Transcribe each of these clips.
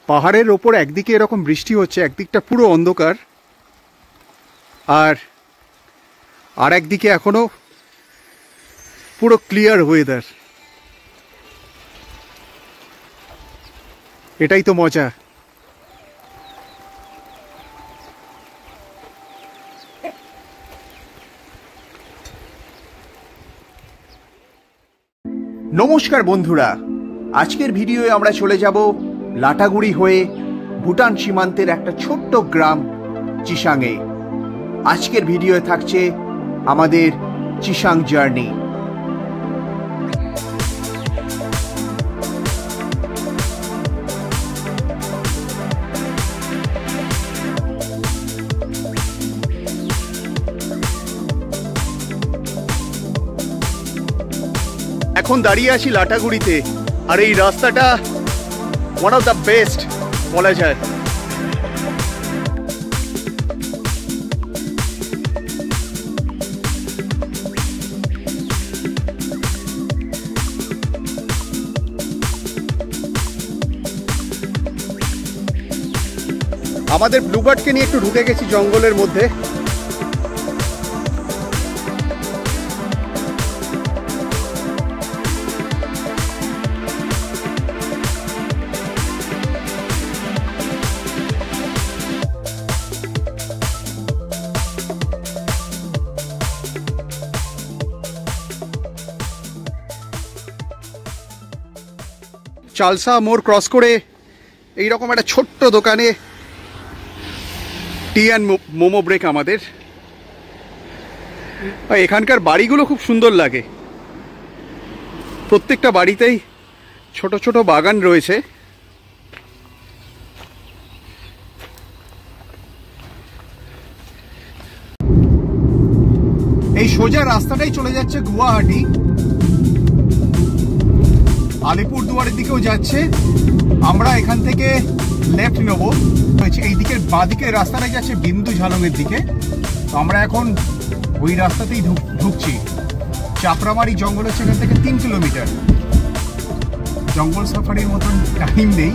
পাহাড়ের ওপর একদিকে এরকম বৃষ্টি হচ্ছে, একদিকটা পুরো অন্ধকার, আর একদিকে এখনো পুরো ক্লিয়ার ওয়েদার। এটাই তো মজা। নমস্কার বন্ধুরা, আজকের ভিডিওয়ে আমরা চলে যাব লাটাগুড়ি হয়ে ভুটান সীমান্তের একটা ছোট্ট গ্রাম চিসাংয়ে। আজকের ভিডিওয়ে থাকছে আমাদের চিসাং জার্নি। এখন দাঁড়িয়ে আছি লাটাগুড়িতে, আর এই রাস্তাটা ওয়ান অফ দ্য বেস্ট বলা যায়। আমাদের ব্লুবার্ডকে নিয়ে একটু ঢুকে গেছি জঙ্গলের মধ্যে। চালসা মোড় ক্রস করে এইরকম একটা ছোট্ট দোকানে টি অ্যান্ড মোমো ব্রেক আমাদের। এখানকার বাড়িগুলো খুব সুন্দর লাগে, প্রত্যেকটা বাড়িতেই ছোট ছোট বাগান রয়েছে। এই সোজা রাস্তাটাই চলে যাচ্ছে গুয়াহাটি, আলিপুরদুয়ারের দিকেও যাচ্ছে। আমরা এখান থেকে লেফট নেব, এই দিকের বাঁ দিকের রাস্তাটাই যাচ্ছে বিন্দু ঝালংয়ের দিকে। তো আমরা এখন ওই রাস্তাতেই ঢুকছি। চাপড়ামারি জঙ্গল হচ্ছে এখান থেকে 3 কিলোমিটার। জঙ্গল সাফারির মতন টাইম নেই।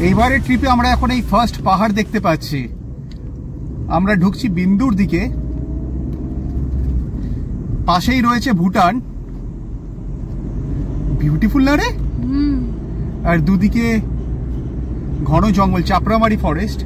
এইবারের ট্রিপে আমরা এখন এই ফার্স্ট পাহাড় দেখতে পাচ্ছি। আমরা ঢুকছি বিন্দুর দিকে, পাশেই রয়েছে ভুটান। বিউটিফুল না রে? আর দুদিকে ঘন জঙ্গল, চাপড়ামারি ফরেস্ট।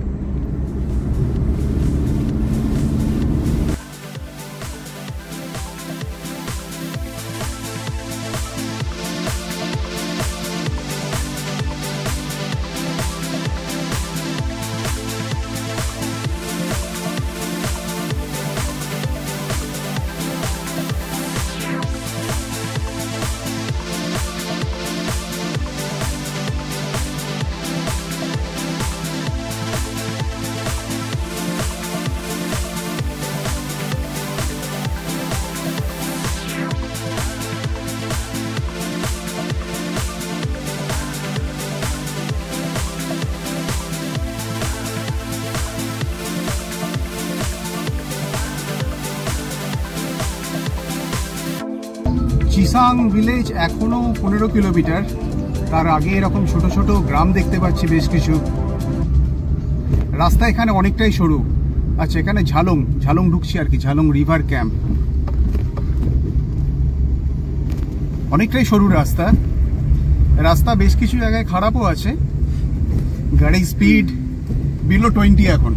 চিসাং ভিলেজ এখনো 15 কিলোমিটার। তার আগে এরকম ছোট ছোট গ্রাম দেখতে পাচ্ছি বেশ কিছু। রাস্তা এখানে অনেকটাই সরু। আচ্ছা, এখানে ঝালং ঢুকছি আর কি, ঝালং রিভার ক্যাম্প। অনেকটাই সরু রাস্তা বেশ কিছু জায়গায় খারাপও আছে। গাড়ির স্পিড বিলো 20 এখন।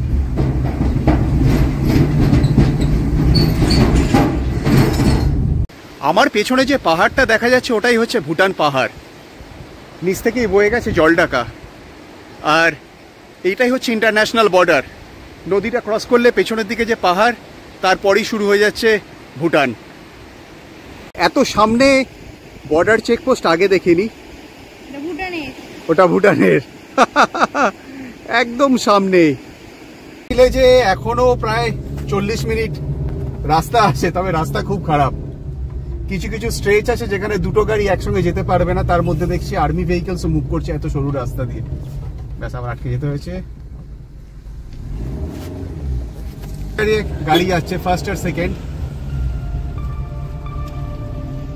আমার পেছনে যে পাহাড়টা দেখা যাচ্ছে ওটাই হচ্ছে ভুটান পাহাড়। নিচ থেকেই বয়ে গেছে জলঢাকা। আর এইটাই হচ্ছে ইন্টারন্যাশনাল বর্ডার। নদীটা ক্রস করলে পেছনের দিকে যে পাহাড়, তারপরেই শুরু হয়ে যাচ্ছে ভুটান। এত সামনে বর্ডার চেকপোস্ট আগে দেখিনি। ওটা ভুটানের একদম সামনে। ভিলেজে এখনো প্রায় 40 মিনিট রাস্তা আছে, তবে রাস্তা খুব খারাপ। কিছু কিছু স্ট্রেচ আছে যেখানে দুটো গাড়ি একসঙ্গে যেতে পারবে না, তার মধ্যে দেখছি আর্মি ভেহিকলস মুভ করছে এত সরু রাস্তা দিয়ে। ব্যাস, আবার আটকে যেতে হয়েছে। গাড়ি যাচ্ছে ফার্স্ট আর সেকেন্ড,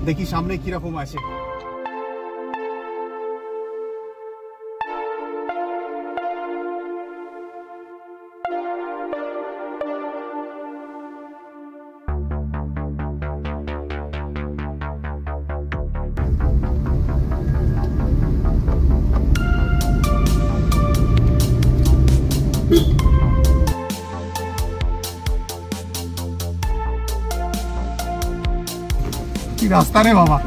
দেখি সামনে কিরকম আছে। কি রাস্তা রে বাবা!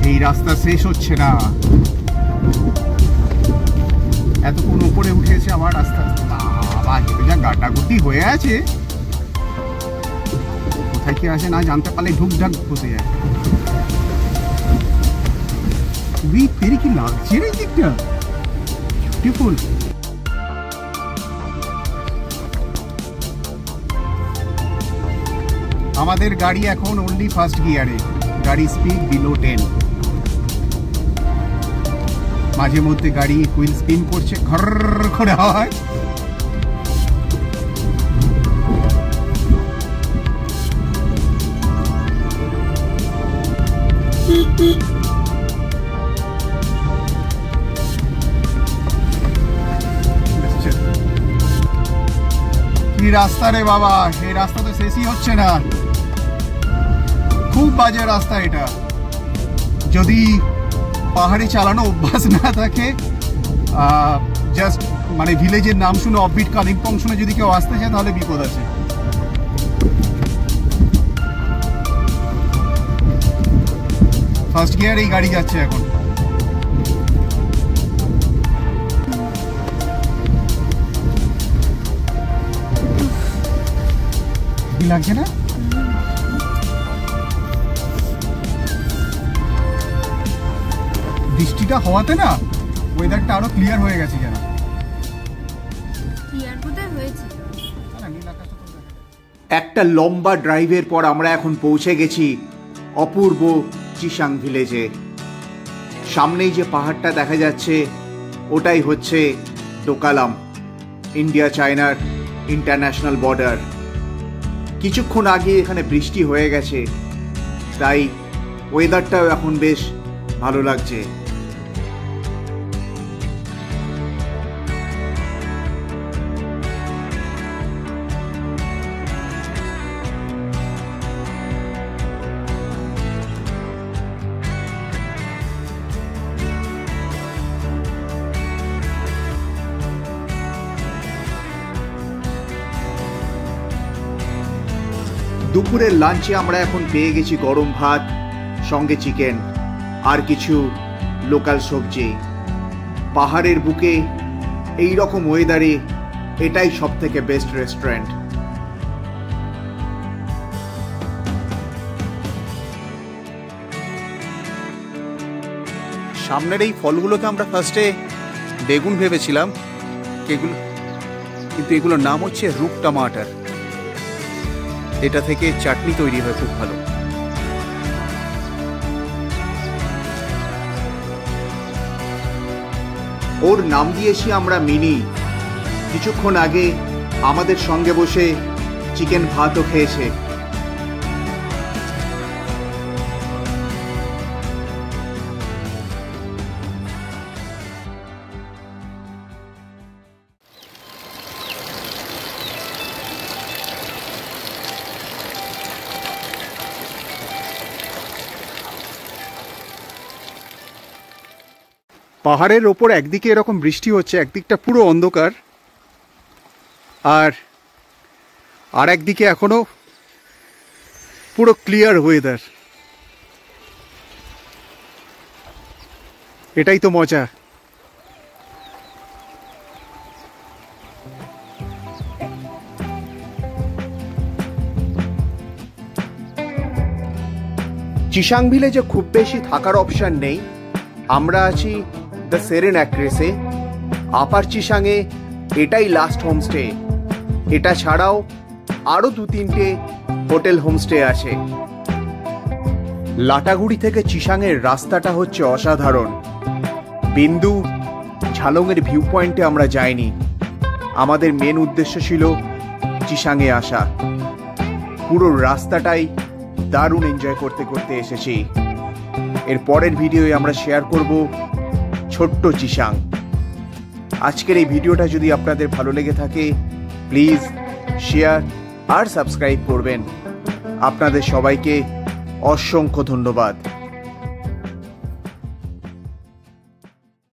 এই রাস্তা শেষ হচ্ছে না, এতক্ষণ উপরে উঠেছে আবার রাস্তা। বাবা, যা গাটাগুটি হয়ে আছে, কোথায় কি আছে না জানতে পারলে ঢুকঢাক বসে যায়। তেরে কি লাগছে রে দিকটা, বিউটিফুল। আমাদের গাড়ি এখন অনলি ফার্স্ট গিয়ারে, গাড়ি স্পিড বিলো 10। মাঝে মধ্যে গাড়ি হুইল স্পিন করছে, ঘর করে হয়। কি রাস্তা রে বাবা, এই রাস্তা তো শেষই হচ্ছে না, খুব বাজে রাস্তা এটা। যদি পাহাড়ে চালানো অভ্যাস না থাকে, জাস্ট মানে ভিলেজের নাম শুনে অফবিট কালিম্পং শুনে যদি কেউ আসতে চায় তাহলে বিপদ আছে। ফার্স্ট গিয়ার এই গাড়ি যাচ্ছে এখন। কি লাগছে না? বৃষ্টিটা হওয়াতে না ওয়েদারটা আরো ক্লিয়ার হয়ে গেছে। যেন একটা লম্বা ড্রাইভের পর আমরা এখন পৌঁছে গেছি অপূর্ব চিসাং ভিলেজে। সামনেই যে পাহাড়টা দেখা যাচ্ছে ওটাই হচ্ছে ডোকালাম, ইন্ডিয়া চায়নার ইন্টারন্যাশনাল বর্ডার। কিছুক্ষণ আগে এখানে বৃষ্টি হয়ে গেছে, তাই ওয়েদারটাও এখন বেশ ভালো লাগছে। দুপুরের লাঞ্চে আমরা এখন পেয়ে গেছি গরম ভাত, সঙ্গে চিকেন আর কিছু লোকাল সবজি। পাহাড়ের বুকে এই রকম ওয়েদারে এটাই সব থেকে বেস্ট রেস্টুরেন্ট। সামনের এই ফলগুলোকে আমরা ফার্স্টে বেগুন ভেবেছিলাম, কিন্তু এগুলোর নাম হচ্ছে রুট টমাটার। এটা থেকে চাটনি তৈরি হয় খুব ভালো। ওর নাম দিয়েছি আমরা মিনি। কিছুক্ষণ আগে আমাদের সঙ্গে বসে চিকেন ভাতও খেয়েছে। পাহাড়ের ওপর একদিকে এরকম বৃষ্টি হচ্ছে, একদিকটা পুরো অন্ধকার, আর আর একদিকে এখনো পুরো ক্লিয়ার ওয়েদার। এটাই তো মজা। চিসাং ভিলেজে খুব বেশি থাকার অপশন নেই। আমরা আছি দ্য সেরেন অ্যাক্রেসে, আপার চিসাংয়ে। এটাই লাস্ট হোমস্টে। এটা ছাড়াও আরও 2-3টে হোটেল হোমস্টে আছে। লাটাগুড়ি থেকে চিসাংয়ের রাস্তাটা হচ্ছে অসাধারণ। বিন্দু ঝালংয়ের ভিউ পয়েন্টে আমরা যাইনি। আমাদের মেন উদ্দেশ্য ছিল চিসাংয়ে আসা। পুরো রাস্তাটাই দারুণ এনজয় করতে করতে এসেছি। এর পরের ভিডিওয়ে আমরা শেয়ার করব ছোট্ট চিসাং। আজকের এই ভিডিওটা যদি আপনাদের ভালো লেগে থাকে প্লিজ শেয়ার আর সাবস্ক্রাইব করবেন। আপনাদের সবাইকে অসংখ্য ধন্যবাদ।